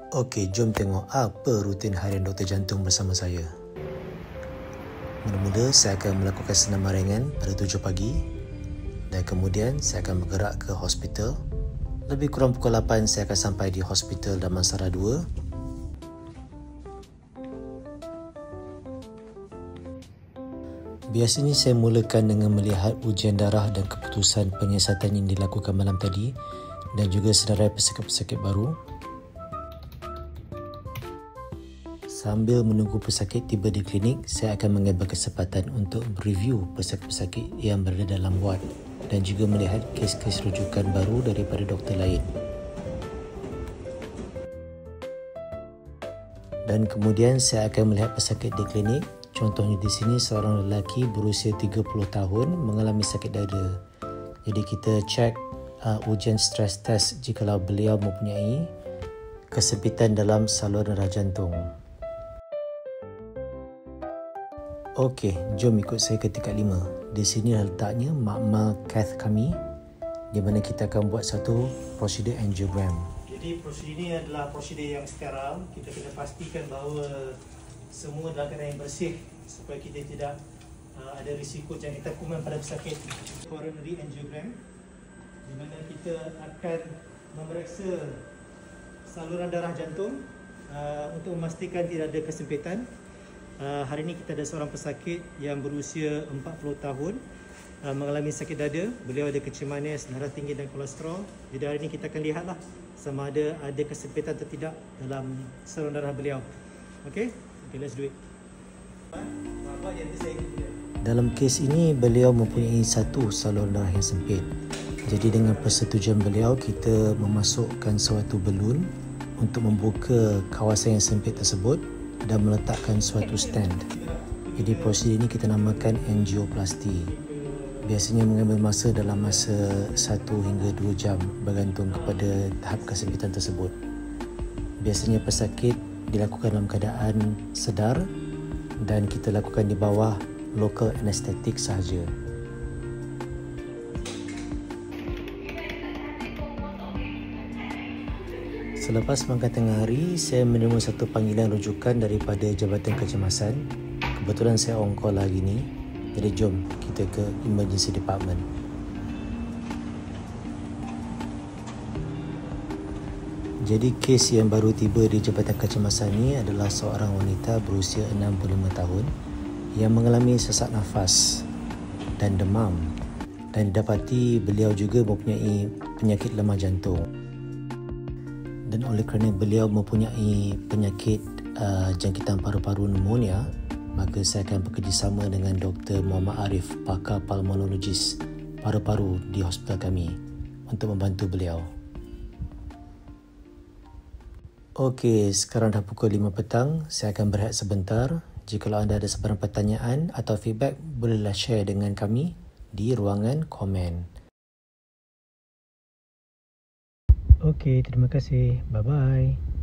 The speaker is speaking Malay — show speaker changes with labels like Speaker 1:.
Speaker 1: Okey, jom tengok apa rutin harian doktor jantung bersama saya. Mula-mula saya akan melakukan senaman ringan pada 7 pagi dan kemudian saya akan bergerak ke hospital. Lebih kurang pukul 8 saya akan sampai di Hospital Damansara 2. Biasanya saya mulakan dengan melihat ujian darah dan keputusan penyiasatan yang dilakukan malam tadi dan juga senarai pesakit-pesakit baru. Sambil menunggu pesakit tiba di klinik, saya akan mengambil kesempatan untuk mereview pesakit-pesakit yang berada dalam ward dan juga melihat kes-kes rujukan baru daripada doktor lain. Dan kemudian saya akan melihat pesakit di klinik. Contohnya di sini seorang lelaki berusia 30 tahun mengalami sakit dada. Jadi kita cek ujian stress test jikalau beliau mempunyai kesempitan dalam saluran darah jantung. Okey, jom ikut saya ke tingkat 5. Di sini letaknya makmal cath kami di mana kita akan buat satu prosedur angiogram.
Speaker 2: Jadi prosedur ini adalah prosedur yang sterile. Kita kena pastikan bahawa semua dalam keadaan yang bersih supaya kita tidak ada risiko jangkitan kuman pada pesakit. Coronary angiogram di mana kita akan memeriksa saluran darah jantung untuk memastikan tidak ada kesempitan. Hari ini kita ada seorang pesakit yang berusia 40 tahun mengalami sakit dada. Beliau ada kencing manis, darah tinggi dan kolesterol. Jadi hari ini kita akan lihatlah sama ada kesempitan atau tidak dalam saluran darah beliau. Okey, let's do it.
Speaker 1: Dalam kes ini beliau mempunyai satu saluran darah yang sempit. Jadi dengan persetujuan beliau kita memasukkan suatu balun untuk membuka kawasan yang sempit tersebut dan meletakkan suatu stand. Jadi prosedur ini kita namakan angioplasti. Biasanya mengambil masa dalam masa 1 hingga 2 jam bergantung kepada tahap kesempitan tersebut. Biasanya pesakit dilakukan dalam keadaan sedar dan kita lakukan di bawah local anesthetic sahaja. Selepas makan tengah hari, saya menerima satu panggilan rujukan daripada Jabatan Kecemasan. Kebetulan saya on call hari ini. Jadi jom kita ke emergency department. Jadi kes yang baru tiba di Jabatan Kecemasan ini adalah seorang wanita berusia 65 tahun yang mengalami sesak nafas dan demam dan didapati beliau juga mempunyai penyakit lemah jantung. Dan oleh kerana beliau mempunyai penyakit jangkitan paru-paru pneumonia, maka saya akan bekerjasama dengan Dr. Muhammad Arif, pakar pulmonologis paru-paru di hospital kami untuk membantu beliau. Okey, sekarang dah pukul 5 petang. Saya akan berehat sebentar. Jika anda ada sebarang pertanyaan atau feedback, bolehlah share dengan kami di ruangan komen. Okey, terima kasih. Bye-bye.